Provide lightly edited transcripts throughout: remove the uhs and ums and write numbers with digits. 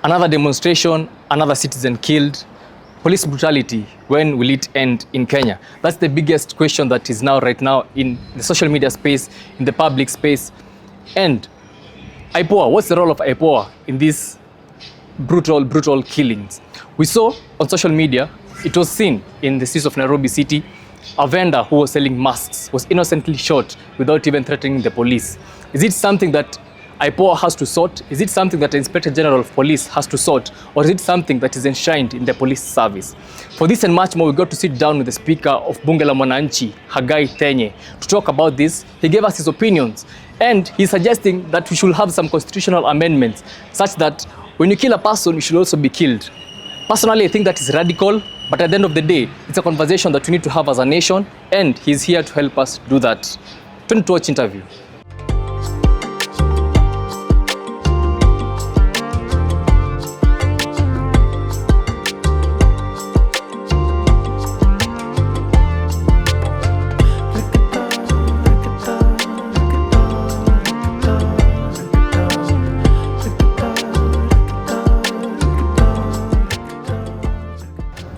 Another demonstration, another citizen killed. Police brutality, when will it end in Kenya? That's the biggest question that is right now in the social media space, in the public space. And IPOA, what's the role of IPOA in these brutal killings? We saw on social media, it was seen in the streets of Nairobi City, a vendor who was selling masks was innocently shot without even threatening the police. Is it something that IPOA has to sort? Is it something that the Inspector General of Police has to sort? Or is it something that is enshrined in the police service? For this and much more, we got to sit down with the Speaker of Bunge La Mwananchi, Hagai Thenye, to talk about this. He gave us his opinions, and he's suggesting that we should have some constitutional amendments such that when you kill a person, you should also be killed. Personally, I think that is radical, but at the end of the day, it's a conversation that we need to have as a nation, and he's here to help us do that. Turn to watch interview.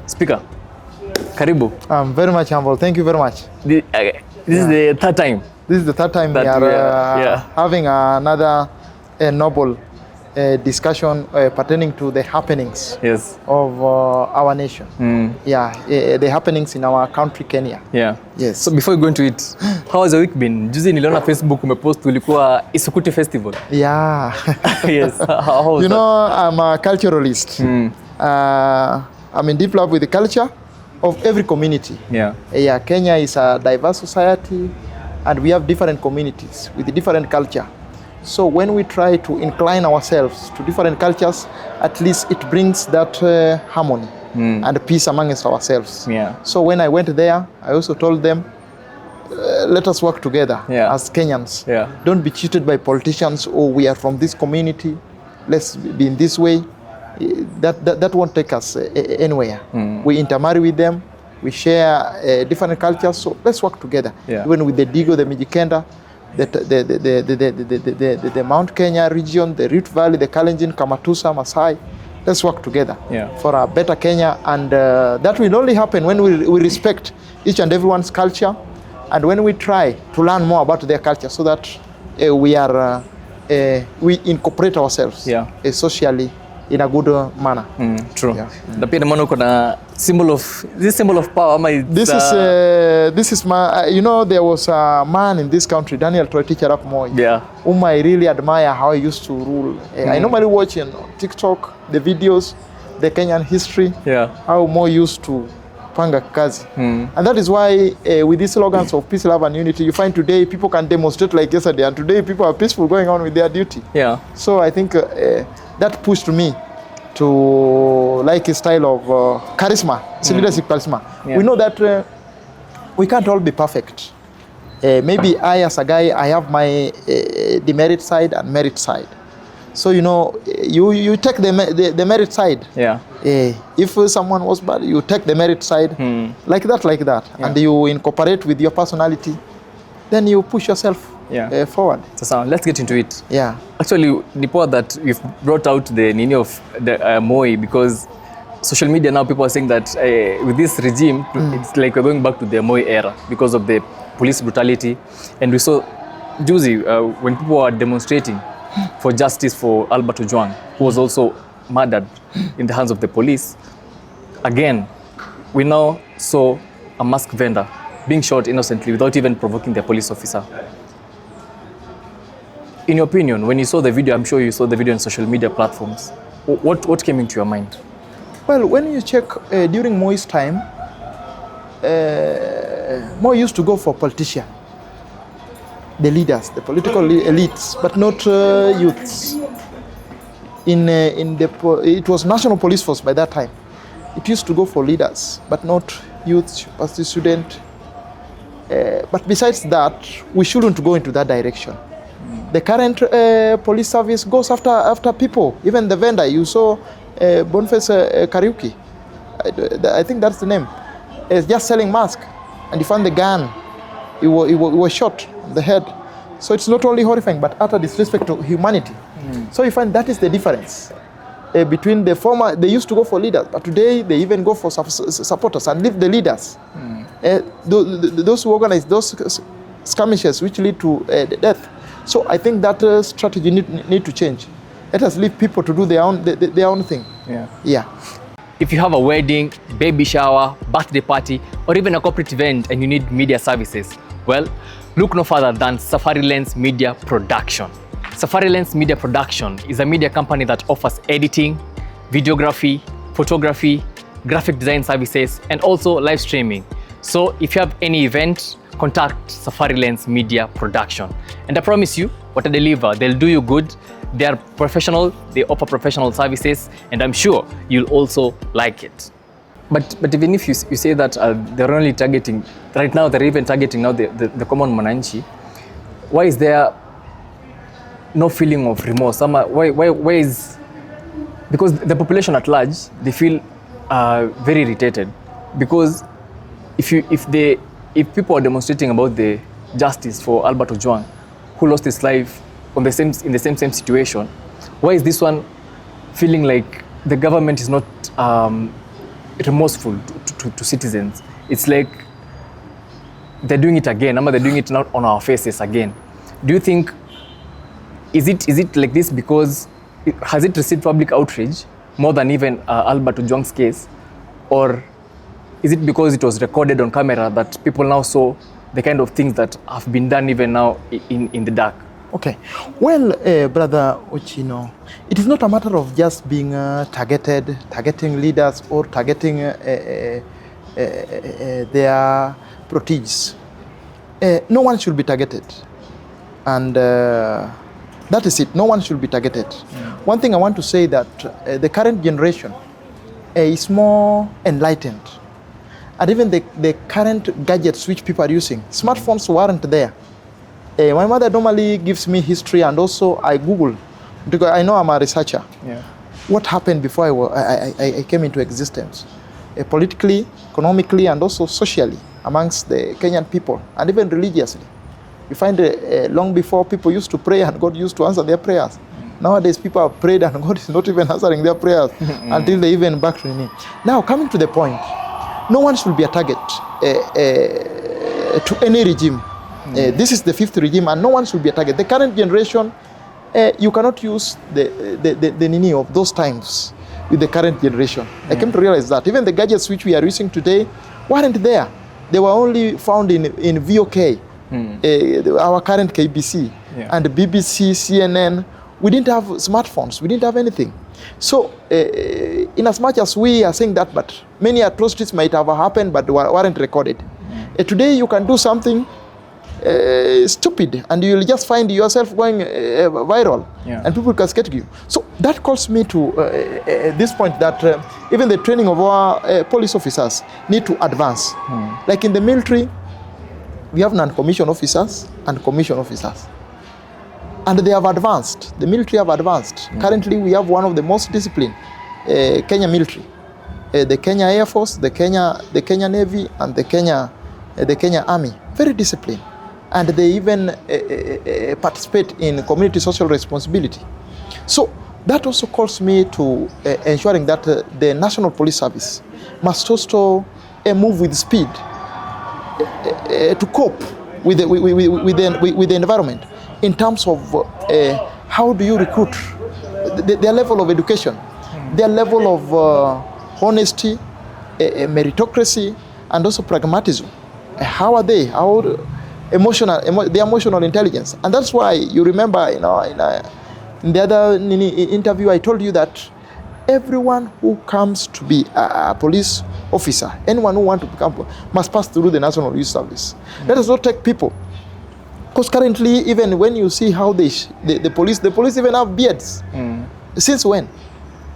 Speaker, karibu. I'm very much humble. Thank you very much. This is the third time. This is the third time we are having another noble discussion pertaining to the happenings of our nation. The happenings in our country, Kenya. Yes. So before we go into it, how has the week been? Juzi niliona Facebook umepost ulikuwa Isukuti Festival. Yeah. Yes. How was you know, I'm a culturalist. I'm in deep love with the culture of every community. Kenya is a diverse society, and we have different communities with different culture. So when we try to incline ourselves to different cultures, at least it brings that harmony and peace amongst ourselves. So when I went there, I also told them, let us work together as Kenyans. Don't be cheated by politicians, or we are from this community, let's be in this way. That won't take us anywhere. We intermarry with them, we share different cultures, so let's work together. Even with the Digo, the Mijikenda, the Mount Kenya region, the Rift Valley, the Kalenjin, Kamatusa, Masai, let's work together for a better Kenya. And that will only happen when we respect each and everyone's culture, and when we try to learn more about their culture, so that we incorporate ourselves socially in a good manner. True. Na pia nimeona uko na symbol of power ama this is my you know, there was a man in this country, Daniel Toroitich arap Moi, whom I really admire how he used to rule. I normally watch on TikTok the videos, the Kenyan history, how Moi used to panga kazi. And that is why with these slogans of peace, love and unity, you find today people can demonstrate like yesterday, and today people are peaceful going on with their duty. So I think that pushed me to like a style of charisma, leadership charisma. We know that we can't all be perfect. Maybe I, as a guy, I have my demerit side and merit side. So you know, you take the merit side. If someone was bad, you take the merit side, like that, and you incorporate with your personality. Then you push yourself forward. So let's get into it. Actually, Nipoa, that we've brought out the Nini of the Moi, because social media now, people are saying that with this regime, it's like we're going back to the Moi era because of the police brutality. And we saw Juzi, when people were demonstrating for justice for Albert Ojwang, who was also murdered in the hands of the police. Again, we now saw a mask vendor being shot innocently without even provoking the police officer. In your opinion, when you saw the video, I'm sure you saw the video on social media platforms, what came into your mind? Well, when you check during Moi's time, Moi used to go for politicians, the leaders, the political elites, but not youths. It was National Police Force by that time. It used to go for leaders, but not youth, student. But besides that, we shouldn't go into that direction. The current police service goes after people. Even the vendor, you saw Boniface Kariuki, I think that's the name, is just selling masks, and he found the gun. He was shot on the head. So it's not only horrifying, but utter disrespect to humanity. So you find that is the difference. between the former, they used to go for leaders, but today they even go for supporters and leave the leaders. Those who organize those skirmishes which lead to death. So I think that strategy need to change. Let us leave people to do their own thing. Yeah. If you have a wedding, baby shower, birthday party, or even a corporate event and you need media services, well, look no further than Safari Lens Media Production. Safari Lens Media Production is a media company that offers editing, videography, photography, graphic design services, and also live streaming. So if you have any event, contact Safari Lens Media Production. And I promise you, what I deliver, they'll do you good. They are professional, they offer professional services, and I'm sure you'll also like it. But even if you say that they're only targeting, right now they're even targeting now the common Mwananchi, why is there no feeling of remorse? Why is, because the population at large, they feel very irritated, because if people are demonstrating about the justice for Albert Ojwang, who lost his life in the same situation, why is this one feeling like the government is not remorseful to citizens? It's like they're doing it again, they're doing it not on our faces again. Do you think, is it like this because has it received public outrage more than even Albert Ojwang's case, or is it because it was recorded on camera that people now saw the kind of things that have been done even now in the dark? Okay. Well, Brother Ochino, it is not a matter of just being targeting leaders or targeting their proteges. No one should be targeted. And that is it. No one should be targeted. One thing I want to say that the current generation is more enlightened. And even the current gadgets which people are using, smartphones weren't there. My mother normally gives me history, and also I Google, because I know I'm a researcher. What happened before I came into existence, politically, economically, and also socially amongst the Kenyan people, and even religiously. You find long before, people used to pray and God used to answer their prayers. Nowadays, people have prayed and God is not even answering their prayers until they even back to me. Now, coming to the point, no one should be a target to any regime. This is the fifth regime, and no one should be a target. The current generation, you cannot use the nini of those times with the current generation. I came to realize that even the gadgets which we are using today weren't there. They were only found in VOK, our current KBC, and BBC, CNN. We didn't have smartphones. We didn't have anything. So, in as much as we are saying that, but many atrocities might have happened, but weren't recorded. Today, you can do something stupid, and you'll just find yourself going viral, and people cascade you. So that calls me to this point that even the training of our police officers need to advance. Like in the military, we have non-commissioned officers and commissioned officers, and they have advanced. The military have advanced. Currently, we have one of the most disciplined Kenya military, the Kenya Air Force, the Kenya Navy, and the Kenya Army. Very disciplined. And they even participate in community social responsibility. So that also calls me to ensuring that the National Police Service must also move with speed to cope with the environment in terms of how do you recruit, their level of education, their level of honesty, meritocracy, and also pragmatism. How are they? The emotional intelligence. And that's why you remember, in the other interview, I told you that everyone who comes to be a police officer, anyone who wants to become, must pass through the National Youth Service. Let us not take people. Because currently, even when you see how the police even have beards. Since when?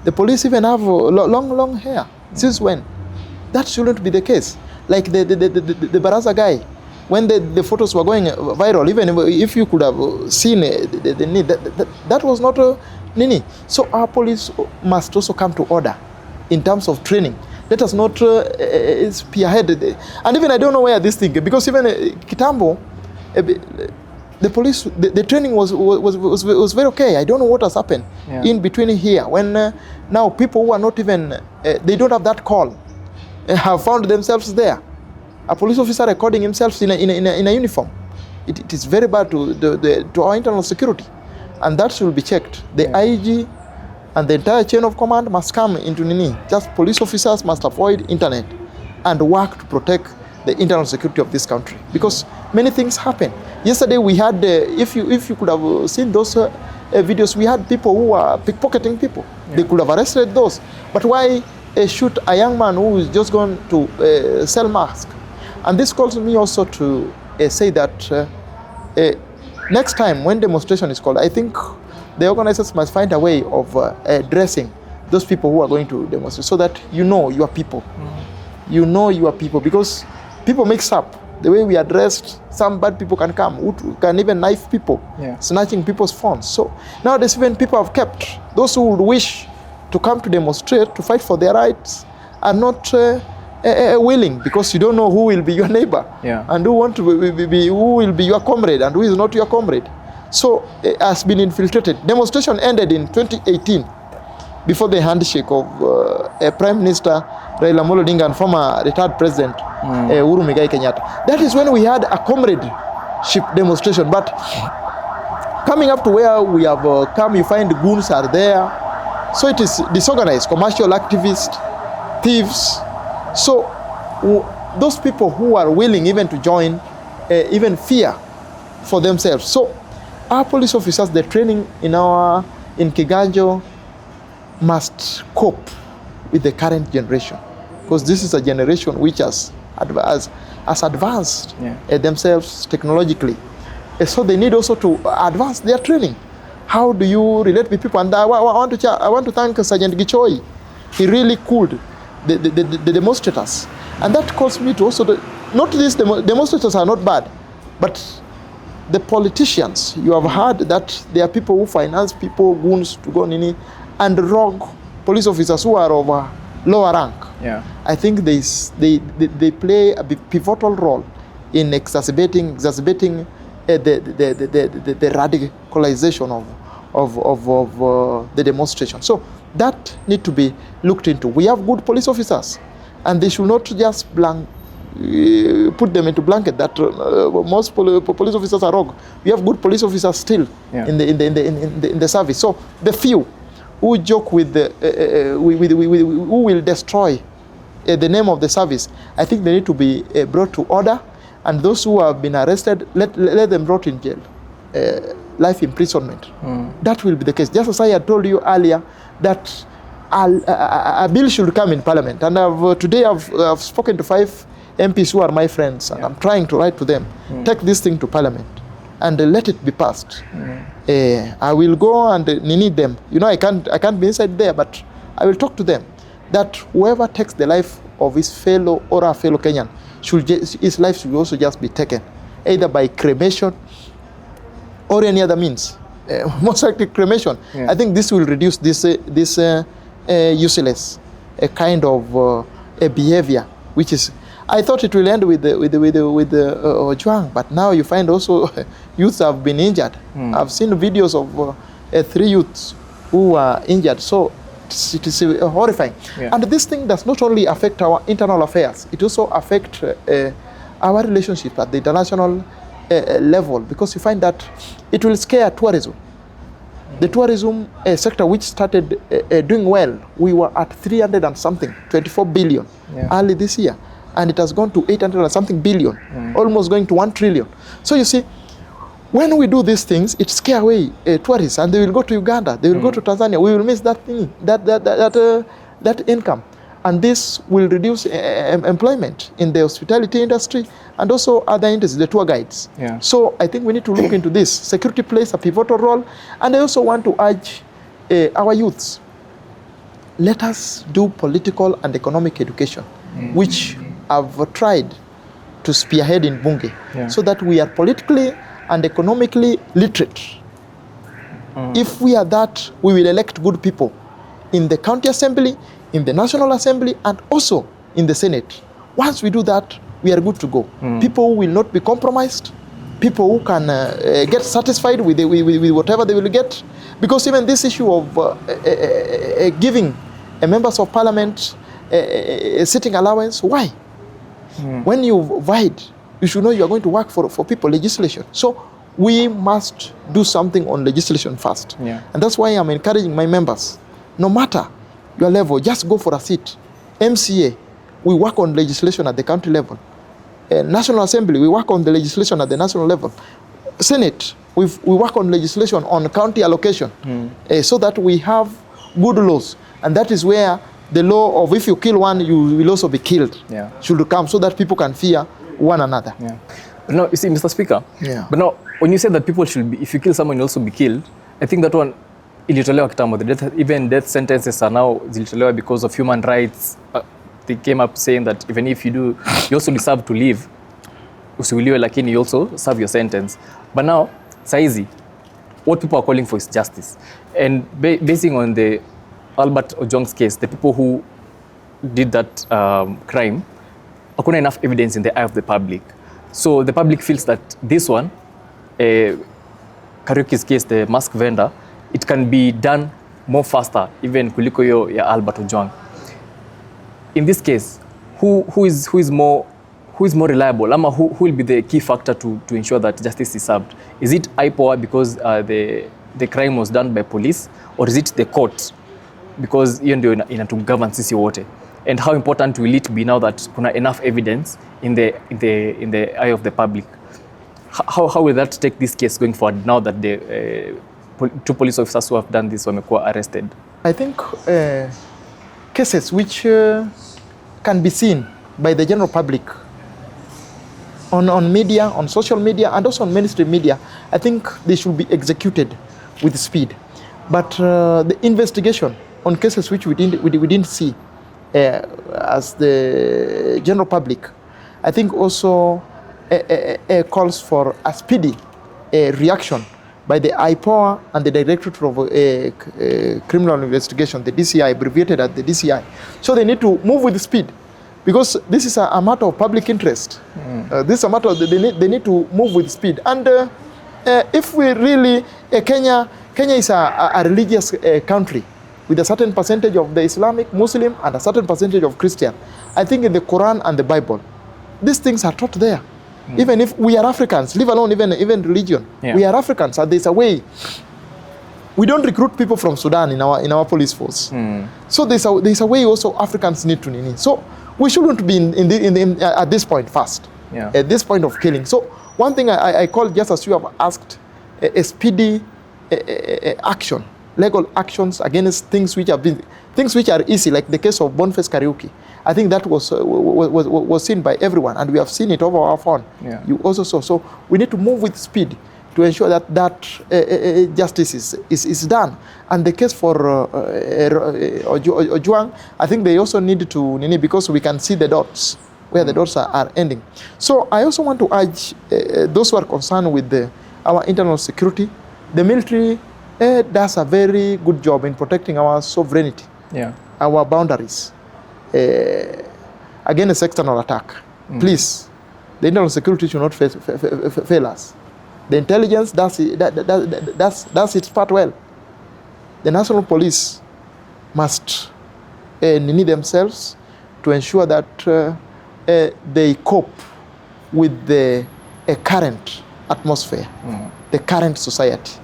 The police even have long hair. Since when? That shouldn't be the case. Like the Baraza guy, when the photos were going viral, even if you could have seen the need, that was not a nini. So our police must also come to order in terms of training. Let us not spearhead. And even I don't know where this thing, because even Kitambo, the police, the training was very okay. I don't know what has happened in between here when now people who are not even, they don't have that call, have found themselves there. A police officer recording himself in a uniform. It is very bad to our internal security, and that should be checked. The IG and the entire chain of command must come into Nini. Just police officers must avoid internet and work to protect the internal security of this country, because many things happen. Yesterday we had, if you could have seen those videos, we had people who were pickpocketing people. They could have arrested those, but why shoot a young man who is just going to sell masks? And this calls me also to say that next time when demonstration is called, I think the organizers must find a way of addressing those people who are going to demonstrate, so that you know your people. You know your people, because people mix up. The way we are dressed, some bad people can come, who can even knife people, snatching people's phones. So nowadays even people have kept, those who would wish to come to demonstrate, to fight for their rights, are not willing, because you don't know who will be your neighbor, and who will be your comrade and who is not your comrade. So it has been infiltrated. Demonstration ended in 2018 before the handshake of Prime Minister Raila Amolo Odinga and former retired President Hagai Thenye. That is when we had a comradeship demonstration. But coming up to where we have come, you find goons are there. So it is disorganized, commercial activists, thieves. So those people who are willing even to join, even fear for themselves. So our police officers, the training in Kiganjo must cope with the current generation, because this is a generation which has advanced themselves technologically. So they need also to advance their training. How do you relate with people? And I want to thank Sergeant Gichoi. He really cooled the demonstrators. And that calls me to also, not these demonstrators are not bad, but the politicians. You have heard that there are people who finance people, goons to go nini, and rogue police officers who are of a lower rank. I think they play a pivotal role in exacerbating the radicalization of the demonstration. So that need to be looked into. We have good police officers, and they should not just put them into blanket that most police officers are rogue. We have good police officers still in the service. So the few who joke with who will destroy the name of the service, I think they need to be brought to order, and those who have been arrested, let them brought in jail, life imprisonment. That will be the case. Just as I had told you earlier, that a bill should come in Parliament, and today I've spoken to 5 MPs who are my friends, and I'm trying to write to them, take this thing to Parliament and let it be passed. I will go and need them. You know, I can't be inside there, but I will talk to them that whoever takes the life of his fellow or a fellow Kenyan, his life should also just be taken, either by cremation or any other means. Most likely cremation. I think this will reduce this useless kind of behavior, which is. I thought it will end with Ojwang, but now you find also youths have been injured. I've seen videos of 3 youths who were injured. So it is horrifying. And this thing does not only affect our internal affairs, it also affects our relationship at the international level, because you find that it will scare tourism. The tourism sector, which started doing well, we were at 300 and something, 24 billion early this year. And it has gone to 800 and something billion, almost going to 1 trillion. So you see, when we do these things, it scares away tourists, and they will go to Uganda, they will go to Tanzania. We will miss that thing, that income, and this will reduce employment in the hospitality industry and also other industries, the tour guides. So I think we need to look into this. Security plays a pivotal role, and I also want to urge our youths. Let us do political and economic education, which I've tried to spearhead in Bunge, so that we are politically and economically literate. If we are that, we will elect good people in the county assembly, in the national assembly, and also in the Senate. Once we do that, we are good to go. People will not be compromised. people who can get satisfied with whatever they will get. Because even this issue of giving members of parliament a sitting allowance, why? When you void, you should know you are going to work for people, legislation. So we must do something on legislation first. Yeah. And that's why I'm encouraging my members, no matter your level, just go for a seat. MCA, we work on legislation at the country level. National Assembly, we work on the legislation at the national level. Senate, we work on legislation on county allocation, so that we have good laws. And that is where the law of if you kill one, you will also be killed should come, so that people can fear one another. Yeah. But now, you see, Mr. Speaker, but now, when you say that people should be, if you kill someone, you also be killed, I think that one, ilitolewa kitambo. Even death sentences are now zilitolewa because of human rights. They came up saying that even if you do, you also deserve to live. Usiuliwe, lakini you also serve your sentence. But now, saizi, what people are calling for is justice. And basing on the Albert Ojwang's case, the people who did that crime, hakuna enough evidence in the eye of the public. So the public feels that this one, Kariuki's case, the mask vendor, it can be done more faster, even kuliko yo ya Albert Ojwang. In this case, who is more reliable? Ama who will be the key factor to ensure that justice is served? Is it IPOA because the crime was done by police, or is it the court because hiyo ndio inatugovern sisi wote? And how important will it be now that kuna enough evidence in the eye of the public? How will that take this case going forward now that the two police officers who have done this wamekuwa arrested? I think cases which can be seen by the general public on media, on social media, and also on mainstream media, I think they should be executed with speed. But the investigation on cases which we didn't see as the general public, I think also calls for a speedy reaction by the IPOA and the Directorate of Criminal Investigation, the DCI, abbreviated as the DCI. So they need to move with speed, because this is a matter of public interest. This is a matter of, they need to move with speed. And if we really, Kenya is a religious country with a certain percentage of the Islamic, Muslim, and a certain percentage of Christian. I think in the Quran and the Bible, these things are taught there. Even if we are Africans, leave alone even religion, we are Africans, and there's a way. We don't recruit people from Sudan in our police force. So there's a way also Africans need to need. So we shouldn't be at this point first, at this point of killing. So one thing I call, just as you have asked, a speedy action, legal actions against things which are easy, like the case of Boniface Kariuki. I think that was seen by everyone, and we have seen it over our phone. You also saw. So we need to move with speed to ensure that justice is done. And the case for Ojwang, I think they also need to, because we can see the dots, where the dots are ending. So I also want to urge those who are concerned with our internal security. The military does a very good job in protecting our sovereignty, our boundaries, against external attack. Please, the internal security should not fail us. The intelligence does its part well. The national police must need themselves to ensure that they cope with the current atmosphere, the current society.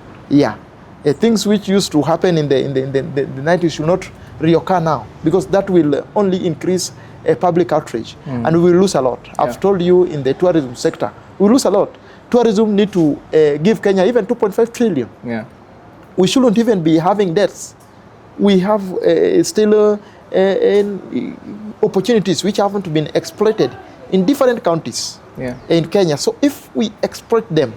Things which used to happen in the 90s should not reoccur now, because that will only increase public outrage, and we will lose a lot. I've told you, in the tourism sector, we lose a lot. Tourism need to give Kenya even 2.5 trillion. We shouldn't even be having debts. We have still opportunities which haven't been exploited in different counties in Kenya. So if we exploit them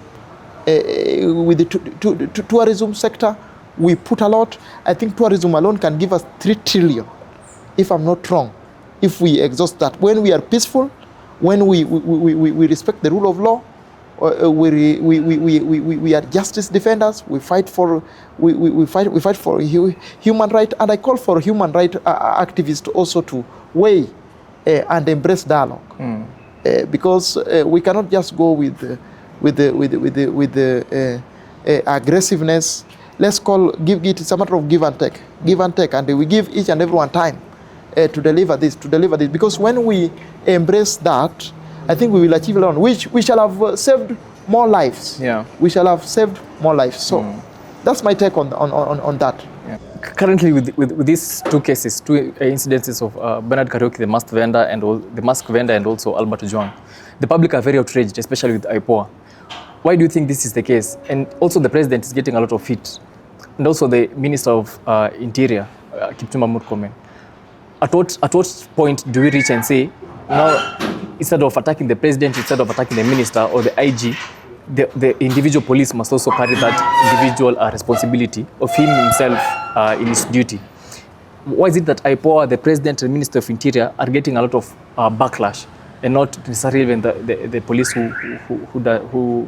with the tourism sector, we put a lot. I think tourism alone can give us 3 trillion, if I'm not wrong, if we exhaust that. When we are peaceful, when we respect the rule of law, we are justice defenders. We fight for human rights, and I call for human rights activists also to weigh and embrace dialogue, because we cannot just go with with the aggressiveness. Let's give it. It's a matter of give and take, and we give each and everyone time to deliver this. Because when we embrace that, I think we will achieve a lot. We shall have saved more lives. Yeah. We shall have saved more lives. So that's my take on that. Yeah. Currently, with these two cases, two incidences of Bernard Kariuki, the mask vendor, and also Albert Ojwang, the public are very outraged, especially with IPOA. Why do you think this is the case? And also, the president is getting a lot of heat, and also the Minister of Interior, Kipchumba Murkomen. At what point do we reach and say, now, instead of attacking the president, instead of attacking the minister or the IG, the individual police must also carry that individual responsibility of him himself in his duty? Why is it that IPOA, the president and Minister of Interior, are getting a lot of backlash, and not necessarily even the police who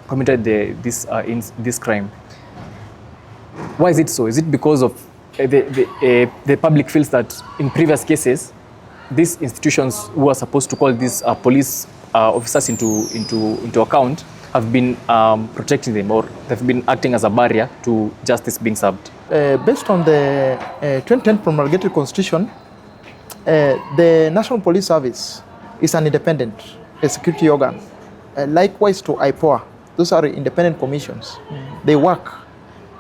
committed this crime? Why is it so? Is it because of the public feels that in previous cases, these institutions who are supposed to call these police officers into account have been protecting them, or they've been acting as a barrier to justice being served? Based on the 2010 promulgated constitution, the National Police Service is an independent security organ. Likewise to IPOA, those are independent commissions. They work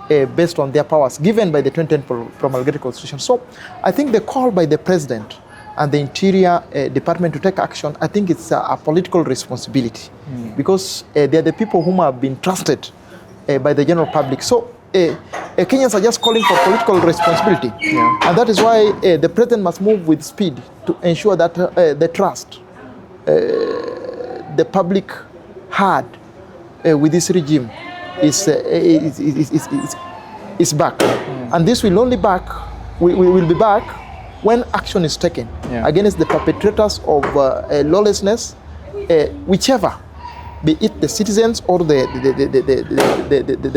based on their powers given by the 2010 promulgated constitution. So I think the call by the president and the Interior Department to take action, I think it's a political responsibility, because they are the people whom have been trusted by the general public. So Kenyans are just calling for political responsibility. And that is why the president must move with speed to ensure that the trust the public had with this regime is back. And this will only will be back when action is taken against the perpetrators of lawlessness, whichever, be it the citizens or the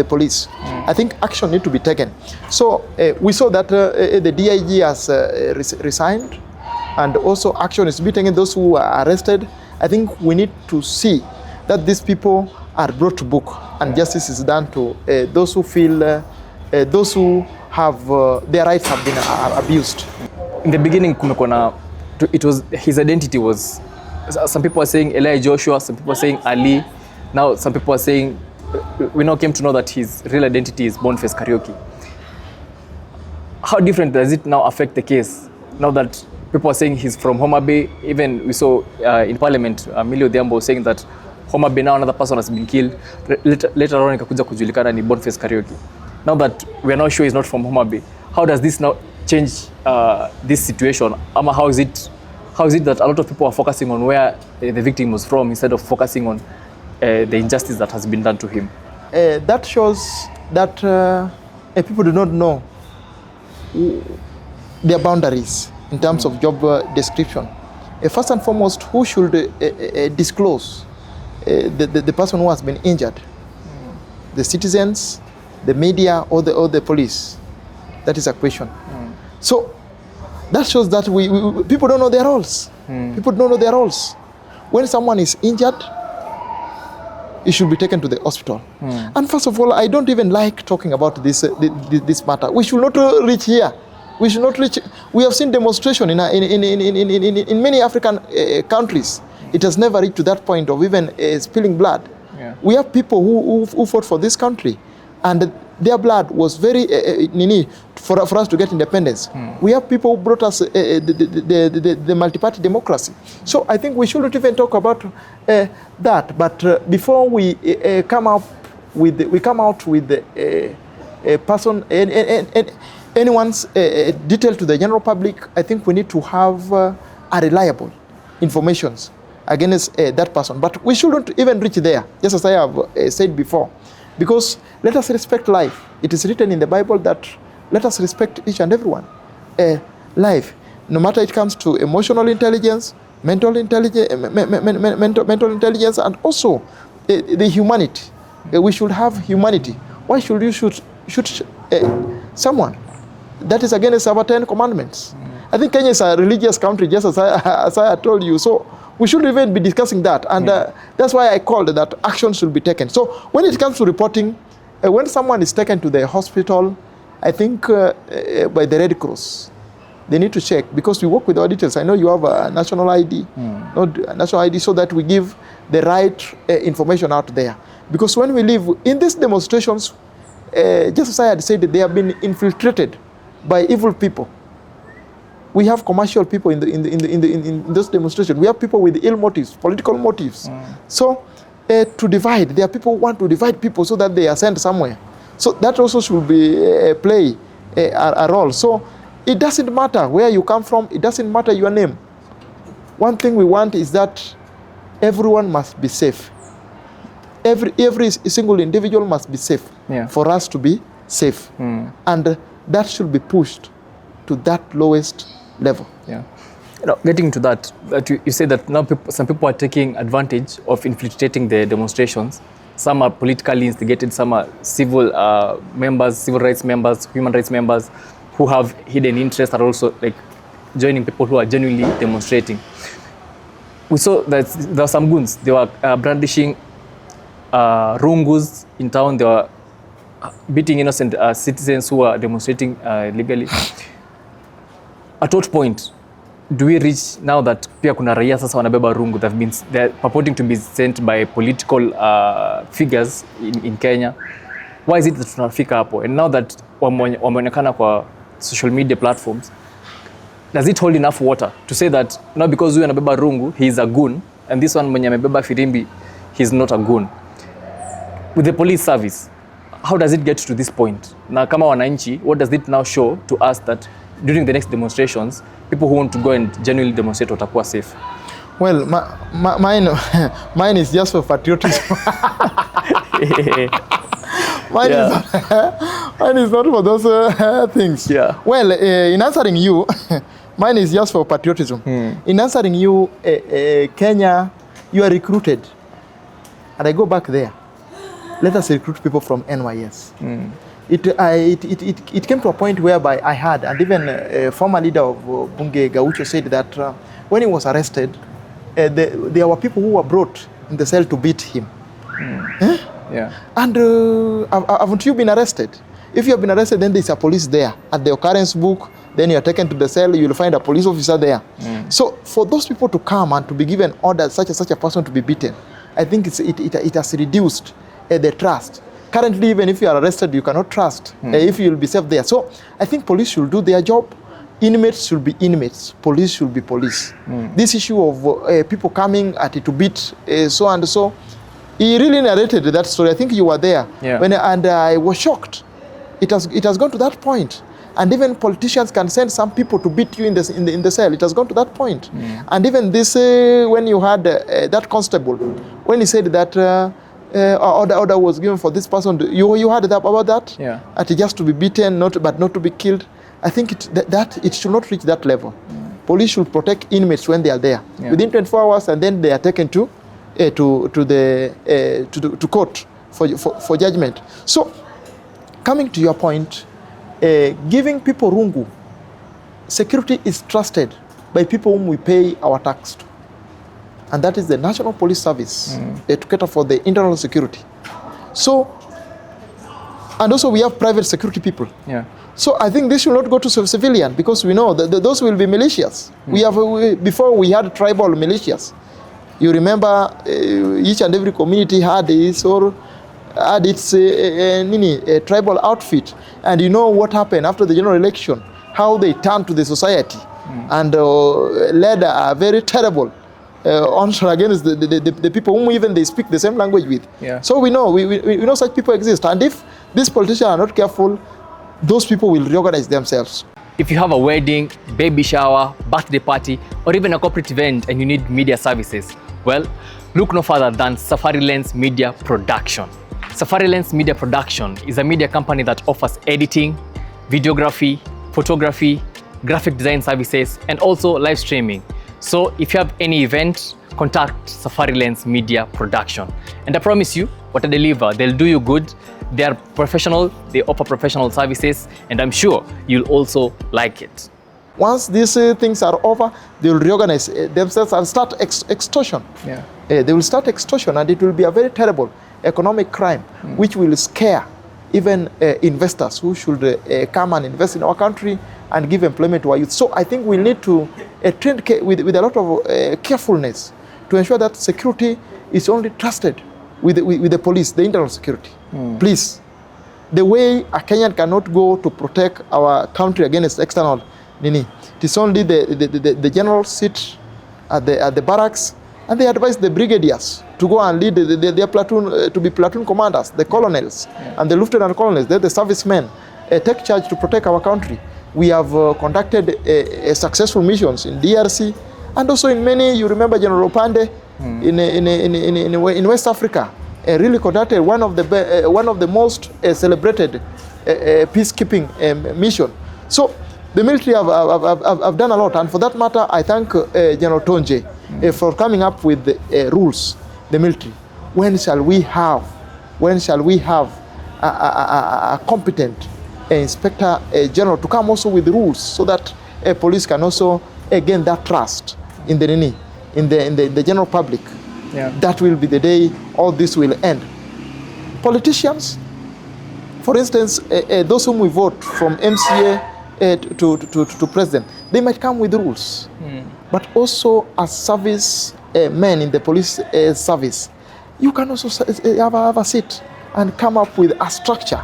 police. I think action needs to be taken. So we saw that the DIG has resigned, and also action is being taken. Those who are arrested, I think we need to see that these people are brought to book and justice is done to those who feel, those who have their rights have been abused. In the beginning, it was his identity was, some people are saying Eli Joshua, some people are saying Ali. Now some people are saying, we now came to know that his real identity is Boniface Kariuki. How different does it now affect the case? Now that people are saying he's from Homa Bay, even we saw in Parliament, Millie Odhiambo saying that Homa Bay, now another person has been killed. Later on, ikakuja kujulikana ni Boniface Kariuki. Now that we are not sure he's not from Homa Bay, how does this now change this situation? How is it that a lot of people are focusing on where the victim was from instead of focusing on the injustice that has been done to him? That shows that people do not know their boundaries in terms of job description. First and foremost, who should disclose the person who has been injured? The citizens, the media, or the police? That is a question. So that shows that people don't know their roles. People don't know their roles. When someone is injured, he should be taken to the hospital. And first of all, I don't even like talking about this matter. We should not reach here. We should not reach. We have seen demonstration in many African countries. It has never reached to that point of even spilling blood. We have people who fought for this country, and their blood was very for us to get independence. We have people who brought us the multi-party democracy. So I think we shouldn't even talk about that. But before we come out with a person, anyone's detail to the general public, I think we need to have a reliable information against that person. But we shouldn't even reach there, just as I have said before. Because let us respect life. It is written in the Bible that let us respect each and everyone. Life, no matter it comes to emotional intelligence, mental intelligence, and also the humanity. We should have humanity. Why should you shoot someone? That is against our 10 commandments. I think Kenya is a religious country, just as I told you. So We should even be discussing that. And that's why I called that action should be taken. So when it comes to reporting, when someone is taken to the hospital, I think by the Red Cross, they need to check, because we work with auditors. I know you have a national ID, not a national ID, so that we give the right information out there. Because when we live in these demonstrations, just as I had said, they have been infiltrated by evil people. We have commercial people in those demonstrations. We have people with ill motives, political motives. So to divide, there are people who want to divide people so that they are sent somewhere. So that also should be play a role. So it doesn't matter where you come from. It doesn't matter your name. One thing we want is that everyone must be safe. Every single individual must be safe for us to be safe. And that should be pushed to that lowest level. Yeah. You know, getting to that, you say that now some people are taking advantage of infiltrating the demonstrations. Some are politically instigated, some are civil members, civil rights members, human rights members who have hidden interests, are also like joining people who are genuinely demonstrating. We saw that there were some goons. They were brandishing rungus in town. They were beating innocent citizens who were demonstrating legally. At what point do we reach now that pia kuna raia sasa wanabeba rungu that means they're purporting to be sent by political figures in Kenya? Why is it that tunafika hapo? And now that wameonekana kwa social media platforms, does it hold enough water to say that now because huyu anabeba rungu, he is a goon, and this one mwenye amebeba firimbi, he's not a goon? With the police service, how does it get to this point? Na kama wananchi, what does it now show to us that during the next demonstrations, people who want to go and genuinely demonstrate watakuwa safe? Well, mine is just for patriotism. Mine is not for those things. Yeah. Well, in answering you, mine is just for patriotism. In answering you, Kenya, you are recruited. And I go back there. Let us recruit people from NYS. It came to a point whereby I had, and even a former leader of Bunge, Gaucho, said that when he was arrested, there were people who were brought in the cell to beat him. Yeah. And haven't you been arrested? If you have been arrested, then there's a police there. At the occurrence book, then you are taken to the cell, you will find a police officer there. So for those people to come and to be given orders, such a person to be beaten, I think it has reduced the trust. Currently, even if you are arrested, you cannot trust if you will be safe there. So I think police should do their job. Inmates should be inmates. Police should be police. This issue of people coming to beat so and so, he really narrated that story. I think you were there. Yeah. And I was shocked. It has gone to that point. And even politicians can send some people to beat you in the cell. It has gone to that point. And even this, when you had that constable, when he said that order was given for this person, you heard about that? Yeah. Just to be beaten, but not to be killed. I think it should not reach that level. Police should protect inmates when they are there within 24 hours, and then they are taken to court for judgment. So, coming to your point, giving people rungu, security is trusted by people whom we pay our tax to, and that is the National Police Service to cater for the internal security. So, and also we have private security people. Yeah. So I think this should not go to civilian, because we know that those will be militias. Before we had tribal militias. You remember each and every community had its tribal outfit, and you know what happened after the general election, how they turned to the society and led a very terrible onslaught against the people whom even they speak the same language with. Yeah. So we know such people exist, and if these politicians are not careful, those people will reorganize themselves. If you have a wedding, baby shower, birthday party, or even a corporate event and you need media services, well, look no further than Safari Lens Media Production. Safari Lens Media Production is a media company that offers editing, videography, photography, graphic design services, and also live streaming. So if you have any event, contact Safari Lens Media Production. And I promise you, what I deliver, they'll do you good. They are professional, they offer professional services, and I'm sure you'll also like it. Once these things are over, they will reorganize themselves and start extortion. Yeah. They will start extortion, and it will be a very terrible economic crime, which will scare even investors who should come and invest in our country and give employment to our youth. So I think we need to train with a lot of carefulness to ensure that security is only trusted with the police, the internal security. Please, the way a Kenyan cannot go to protect our country against external nini, it is only the generals sit at the barracks, and they advise the brigadiers to go and lead their platoon, to be platoon commanders, the colonels, and the lieutenant colonels, they're the servicemen, take charge to protect our country. We have conducted successful missions in DRC, and also in many, you remember General Opande in West Africa, really conducted one of the most celebrated peacekeeping mission. So the military have done a lot, and for that matter, I thank General Thenye for coming up with the rules. The military. When shall we have a competent inspector general to come also with rules, so that police can also gain that trust in the general public? Yeah. That will be the day all this will end. Politicians, for instance, those whom we vote from MCA to president, they might come with rules, but also as service men in the police service, you can also have a seat and come up with a structure,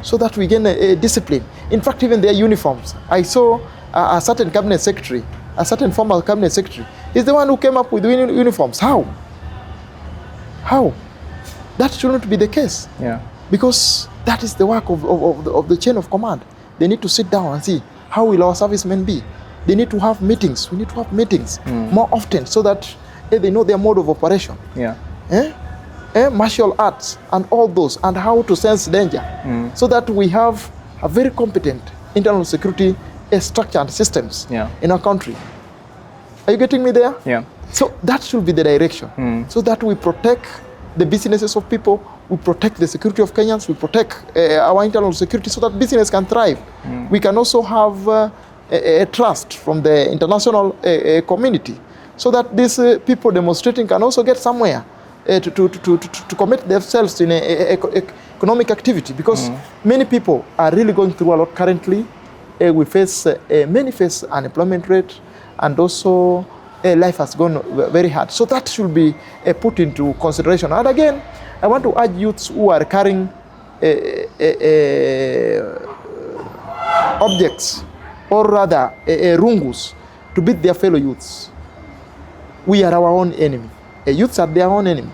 so that we gain a discipline. In fact, even their uniforms. I saw a certain cabinet secretary, a certain former cabinet secretary, is the one who came up with uniforms. How? That shouldn't be the case. Yeah. Because that is the work of the chain of command. They need to sit down and see, how will our servicemen be? They need to have meetings. We need to have meetings more often, so that they know their mode of operation. Yeah. Martial arts and all those, and how to sense danger, so that we have a very competent internal security structure and systems in our country. Are you getting me there? Yeah. So that should be the direction, so that we protect the businesses of people, we protect the security of Kenyans, we protect our internal security, so that business can thrive. We can also have a trust from the international community, so that these people demonstrating can also get somewhere to commit themselves in economic activity, because many people are really going through a lot currently. Many face unemployment rate, and also life has gone very hard. So that should be put into consideration. And again, I want to urge youths who are carrying objects, or rather rungus, to beat their fellow youths. We are our own enemy. Youths are their own enemy.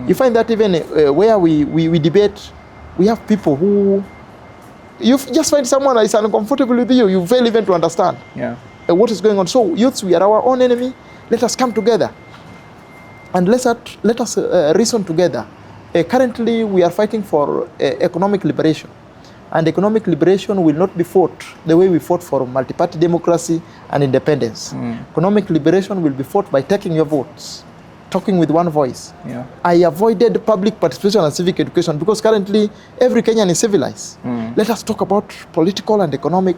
You find that even where we debate, we have people who, you just find someone that is uncomfortable with you, you fail even to understand what is going on. So youths, we are our own enemy. Let us come together and let us reason together. Currently, we are fighting for economic liberation, and economic liberation will not be fought the way we fought for multi-party democracy and independence. Economic liberation will be fought by taking your votes, talking with one voice. I avoided public participation and civic education, because currently every Kenyan is civilized. Let us talk about political and economic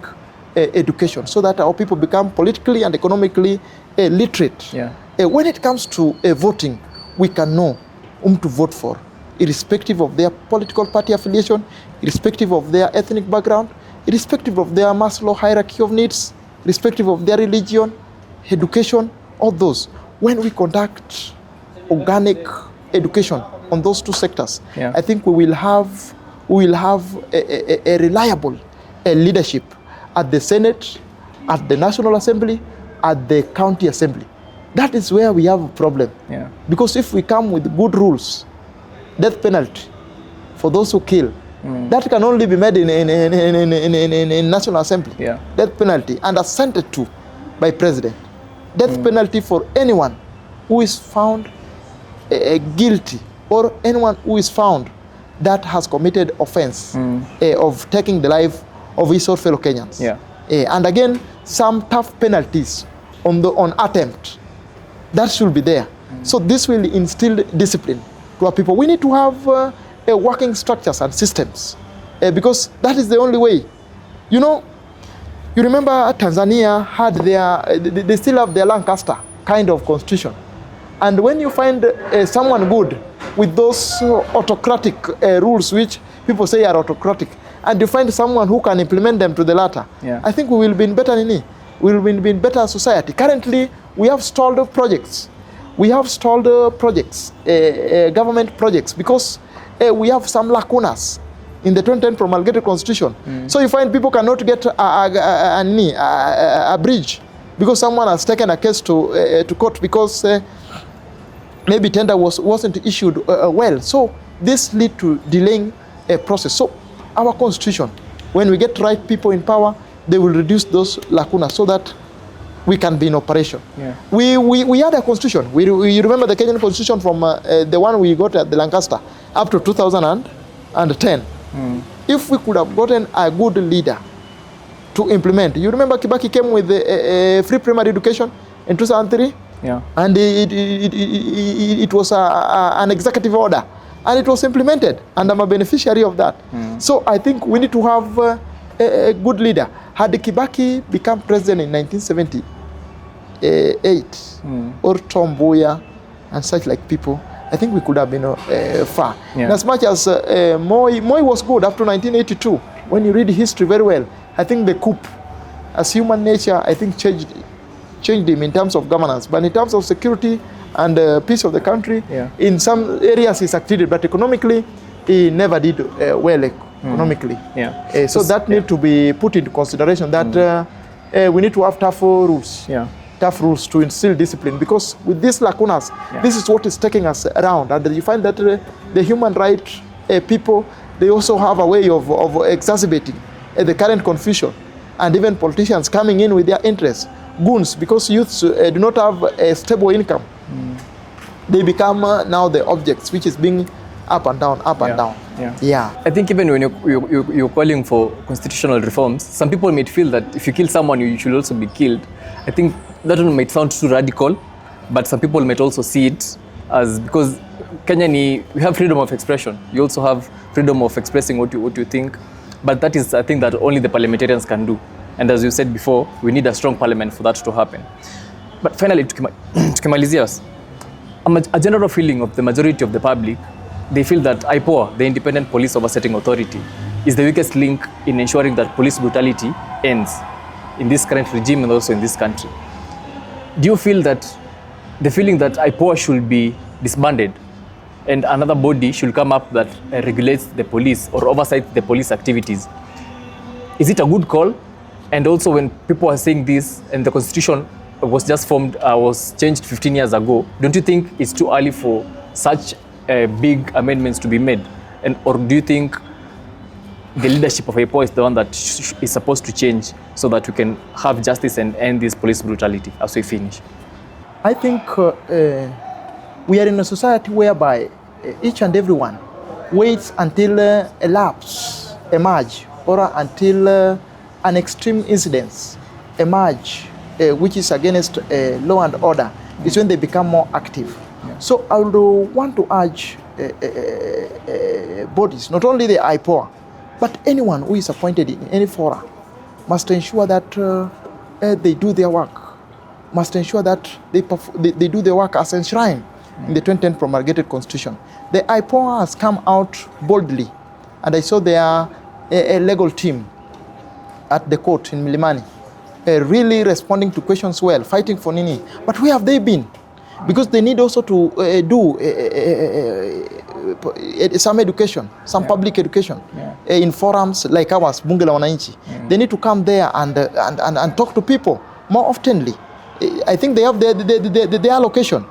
education, so that our people become politically and economically literate. When it comes to voting, we can know whom to vote for, irrespective of their political party affiliation, irrespective of their ethnic background, irrespective of their Maslow hierarchy of needs, irrespective of their religion, education, all those. When we conduct organic education on those two sectors, I think we will have a reliable leadership at the Senate, at the National Assembly, at the County Assembly. That is where we have a problem. Because if we come with good rules, death penalty for those who kill, that can only be made in National Assembly. Death penalty, and assented to by President. Death penalty for anyone who is found guilty, or anyone who is found that has committed offense of taking the life of his or fellow Kenyans. And again, some tough penalties on attempt. That should be there. So this will instill discipline to our people. We need to have working structures and systems, because that is the only way. You know, You remember Tanzania had they still have their Lancaster kind of constitution. And when you find someone good with those autocratic rules which people say are autocratic, and you find someone who can implement them to the latter, I think we will be in better nini. We will be in better society. Currently, we have stalled projects. We have stalled projects, government projects, because we have some lacunas in the 2010 promulgated constitution. So you find people cannot get a bridge because someone has taken a case to court because maybe tender wasn't issued well. So this lead to delaying a process. So our constitution, when we get right people in power, they will reduce those lacunas so that we can be in operation. We had a constitution. We remember the Kenyan constitution from the one we got at the Lancaster up to 2010. If we could have gotten a good leader to implement. You remember Kibaki came with free primary education in 2003? And it was an executive order. And it was implemented, and I'm a beneficiary of that. So I think we need to have a good leader. Had Kibaki become president in 1978, or Tom Mboya and such like people, I think we could have been far. And as much as Moi was good up to 1982, when you read history very well, I think the coup, as human nature, I think changed him in terms of governance. But in terms of security and peace of the country, in some areas he succeeded, but economically, he never did well economically. So that need to be put into consideration, that we need to have tough rules. Tough rules to instill discipline, because with these lacunas, this is what is taking us around. And you find that the human rights people, they also have a way of exacerbating the current confusion, and even politicians coming in with their interests. Goons, because youths do not have a stable income, they become now the objects, which is being up and down, up and down. I think even when you're calling for constitutional reforms, some people might feel that if you kill someone, you should also be killed. I think that one might sound too radical, but some people might also see it as, because Kenya, we have freedom of expression. You also have freedom of expressing what you think, but that is, I think, that only the parliamentarians can do. And as you said before, we need a strong parliament for that to happen. But finally, tukimalizia, a general feeling of the majority of the public, they feel that IPOA, the Independent Police Oversighting Authority, is the weakest link in ensuring that police brutality ends in this current regime and also in this country. Do you feel that the feeling that IPOA should be disbanded and another body should come up that regulates the police or oversight the police activities, is it a good call? And also, when people are saying this and the constitution was just formed, was changed 15 years ago, don't you think it's too early for such big amendments to be made? And or do you think the leadership of IPOA is the one that is supposed to change so that we can have justice and end this police brutality as we finish? I think we are in a society whereby each and everyone waits until a lapse emerge, or until an extreme incidents emerge, which is against law and order, is when they become more active. So I would want to urge bodies, not only the IPOA, but anyone who is appointed in any fora, must ensure that they do their work, must ensure that they do their work as enshrined in the 2010 promulgated constitution. The IPOA has come out boldly, and I saw their a legal team at the court in Milimani, really responding to questions well, fighting for Nini. But where have they been? Because they need also to do some education, some public education in forums like ours, Bunge La Mwananchi. They need to come there and talk to people more oftenly. I think they have their allocation.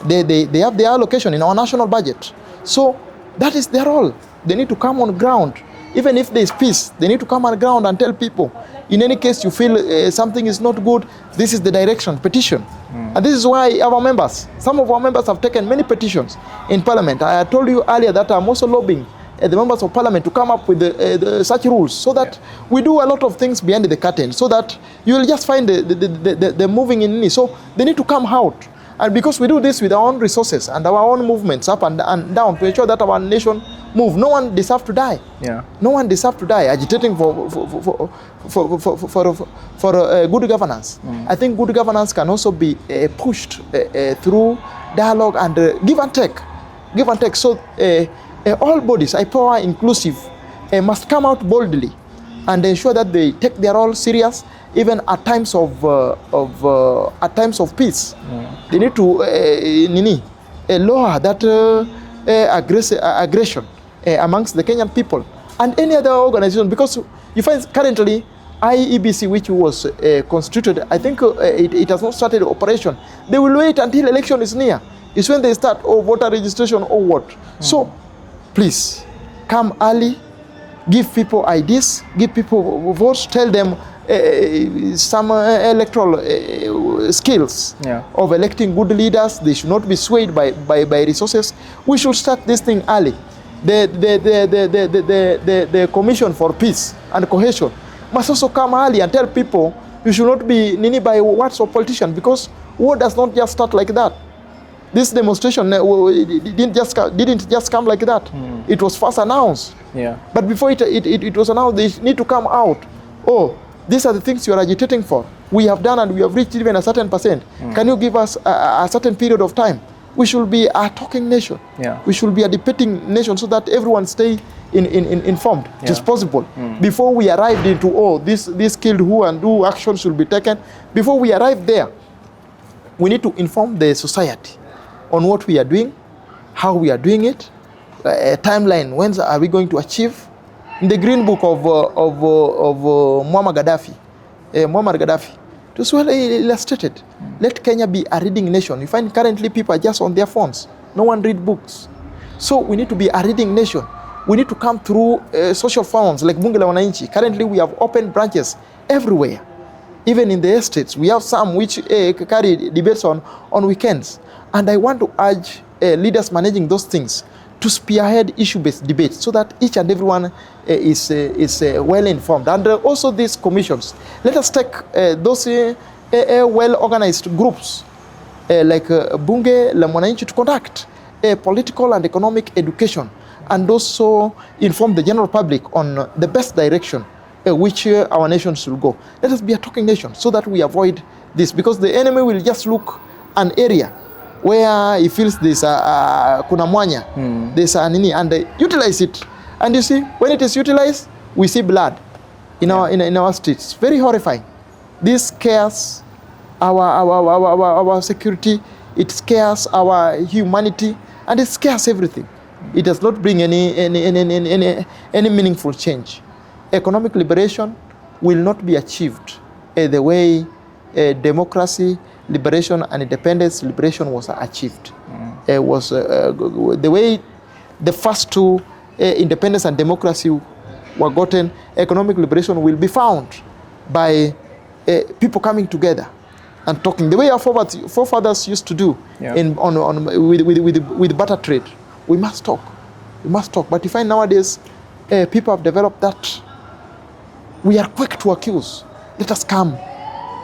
They have their allocation in our national budget. So that is their role. They need to come on ground. Even if there is peace, they need to come on ground and tell people, in any case you feel something is not good, this is the direction, petition. And this is why our members, some of our members have taken many petitions in Parliament. I told you earlier that I'm also lobbying the members of Parliament to come up with such rules, so that we do a lot of things behind the curtain, so that you will just find the moving in. So they need to come out And because we do this with our own resources and our own movements up and down to ensure that our nation move, no one deserves to die. Yeah. No one deserves to die agitating for good governance. I think good governance can also be pushed through dialogue and give and take. Give and take. So all bodies, IPOA inclusive, must come out boldly and ensure that they take their role serious, even at times of peace. They need to lower that aggression amongst the Kenyan people and any other organization, because you find currently IEBC, which was constituted, I think it has not started operation. They will wait until election is near. It's when they start voter registration or what. So please come early, give people ideas, give people votes, tell them some electoral skills of electing good leaders. They should not be swayed by resources. We should start this thing early. The Commission for Peace and Cohesion must also come early and tell people you should not be by words of politicians, because war does not just start like that. This demonstration didn't just come like that. It was first announced. Yeah. But before it was announced, they need to come out. Oh, these are the things you are agitating for. We have done and we have reached even a certain percent. Can you give us a certain period of time? We should be a talking nation. Yeah. We should be a debating nation so that everyone stay informed. It is possible. Before we arrived into, this killed who and who action should be taken, before we arrive there, we need to inform the society on what we are doing, how we are doing it, a timeline, when are we going to achieve. In the Green Book of Muammar Gaddafi, it was well illustrated. Let Kenya be a reading nation. You find currently people are just on their phones. No one read books. So we need to be a reading nation. We need to come through social forums like Bunge La Mwananchi. Currently we have open branches everywhere. Even in the estates, we have some which carry debates on weekends. And I want to urge leaders managing those things to spearhead issue-based debates so that each and everyone is well informed. And also these commissions, let us take those well-organized groups like Bunge La Mwananchi to conduct political and economic education, and also inform the general public on the best direction which our nation should go. Let us be a talking nation so that we avoid this, because the enemy will just look an area where he feels there's kuna mwanya, there's a nini, and utilize it. And you see, when it is utilized, we see blood in our streets. Very horrifying. This scares our security, it scares our humanity, and it scares everything. It does not bring any meaningful change. Economic liberation will not be achieved the way democracy, liberation, and independence liberation was achieved. It was the way the first two, independence and democracy, were gotten. Economic liberation will be found by people coming together and talking, the way our forefathers used to do with barter trade. We must talk. We must talk. But you find nowadays people have developed that we are quick to accuse. Let us come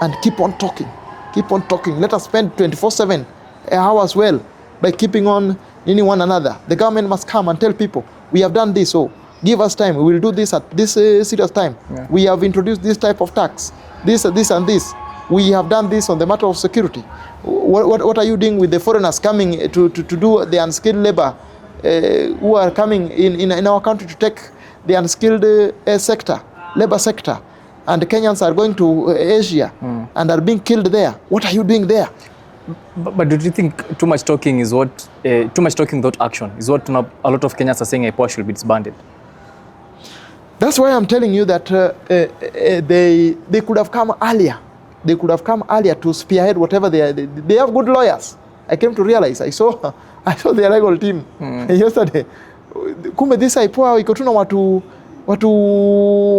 and keep on talking. Keep on talking. Let us spend 24/7 hours well by keeping on one another. The government must come and tell people, we have done this, give us time. We will do this at this serious time. Yeah. We have introduced this type of tax, this and this. We have done this on the matter of security. What are you doing with the foreigners coming to do the unskilled labor who are coming in our country to take the unskilled labor sector? And the Kenyans are going to Asia and are being killed there. What are you doing there? But do you think too much talking without action is what a lot of Kenyans are saying IPOA should be disbanded? That's why I'm telling you that they could have come earlier. They could have come earlier to spearhead whatever they have good lawyers. I came to realize. I saw the legal team yesterday. Kumbe this IPOA iko tu na watu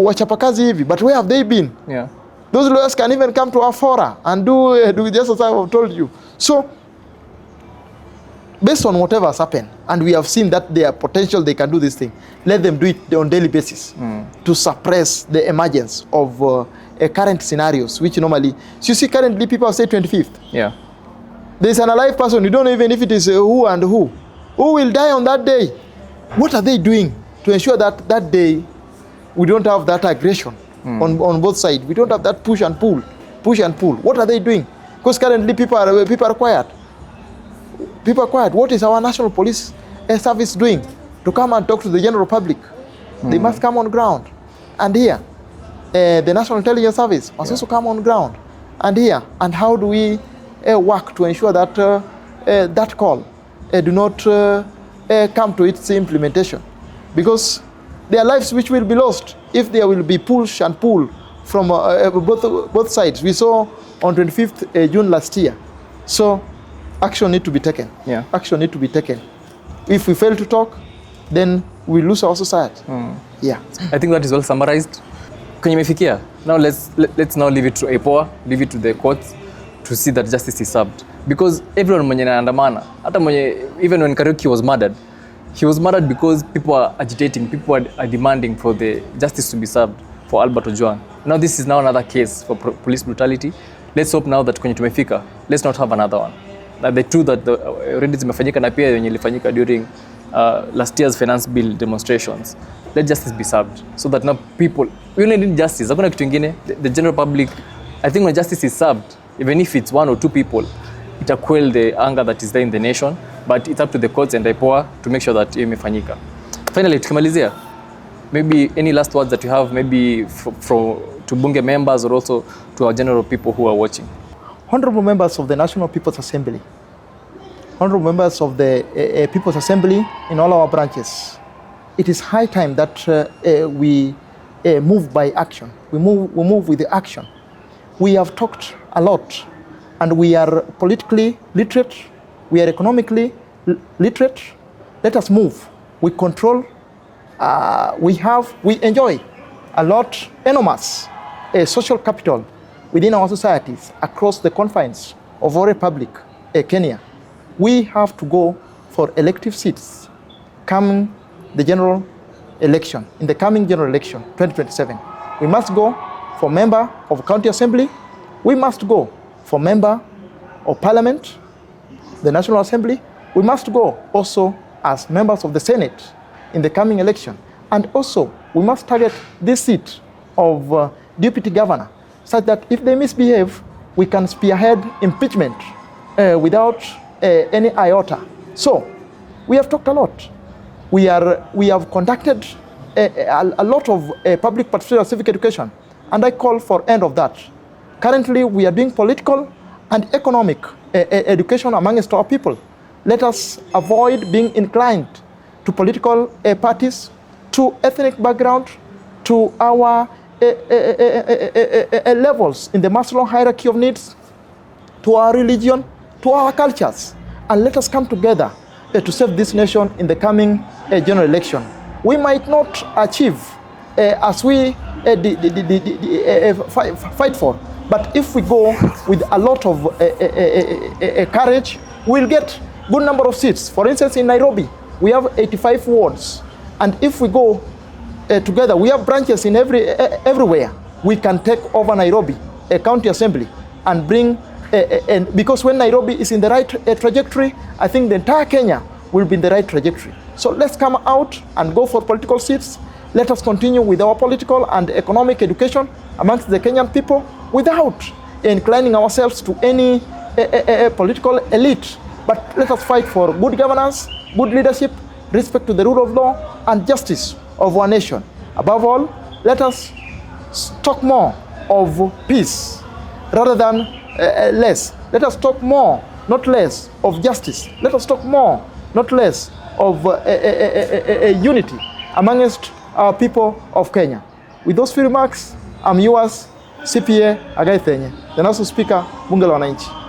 wachapakazi hivi, but where have they been? Yeah. Those lawyers can even come to our fora and do just as I have told you. So, based on whatever has happened, and we have seen that their potential, they can do this thing, let them do it on daily basis to suppress the emergence of current scenarios, which normally, so you see currently people have said 25th. Yeah. There's an alive person. You don't know even if it is who and who. Who will die on that day? What are they doing to ensure that that day we don't have that aggression on both sides? We don't have that push and pull. What are they doing? Because currently people are quiet. People are quiet. What is our national police service doing to come and talk to the general public? They must come on ground and hear. The National Intelligence Service must also come on ground and hear. And how do we work to ensure that that call do not come to its implementation? Because there are lives which will be lost if there will be push and pull from both sides. We saw on 25th June last year. So action need to be taken. Yeah. Action need to be taken. If we fail to talk, then we lose our society. Yeah. I think that is well summarized. Kwenye imefikia. Now let's now leave it to IPOA, leave it to the courts to see that justice is served. Because everyone mwenye anaandamana, hata mwenye, even when Kariuki was murdered, he was murdered because people are agitating, people are demanding for the justice to be served for Albert Ojwang. Now this is now another case for police brutality. Let's hope now that kwenye tumefika, let's not have another one. That the two that already zimefanyika na pia yenye ilifanyika during last year's finance bill demonstrations. Let justice be served so that now people, we only need justice. Hakuna kitu ingine. The general public, I think when justice is served, even if it's one or two people, it will quell the anger that is there in the nation. But it's up to the courts and IPOA to make sure that imefanyika. Finally, tukimalizia, maybe any last words that you have, maybe to Bunge members or also to our general people who are watching. Honorable members of the National People's Assembly, honorable members of the People's Assembly in all our branches, it is high time that we move by action. We move with the action. We have talked a lot, and we are politically literate. We are economically literate. Let us move. We control. We enjoy a lot, enormous social capital within our societies across the confines of our republic, Kenya. We have to go for elective seats coming the general election, in the coming general election, 2027. We must go for member of county assembly. We must go for member of parliament, the National Assembly. We must go also as members of the Senate in the coming election. And also, we must target this seat of deputy governor, such that if they misbehave, we can spearhead impeachment without any iota. So, we have talked a lot. We have conducted a lot of public participatory civic education, and I call for end of that. Currently, we are doing political and economic education amongst our people. Let us avoid being inclined to political parties, to ethnic background, to our levels in the Maslow hierarchy of needs, to our religion, to our cultures, and let us come together to save this nation in the coming general election. We might not achieve as we fight for, but if we go with a lot of courage, we'll get good number of seats. For instance, in Nairobi, we have 85 wards, and if we go together, we have branches in everywhere. We can take over Nairobi, a county assembly, and bring. Because when Nairobi is in the right trajectory, I think the entire Kenya will be in the right trajectory. So let's come out and go for political seats. Let us continue with our political and economic education amongst the Kenyan people without inclining ourselves to any political elite. But let us fight for good governance, good leadership, respect to the rule of law, and justice of our nation. Above all, let us talk more of peace rather than less. Let us talk more, not less, of justice. Let us talk more, not less, of unity amongst our people of Kenya. With those few remarks, I'm yours, CPA Hagai Thenye, the National Speaker, Bunge La Mwananchi.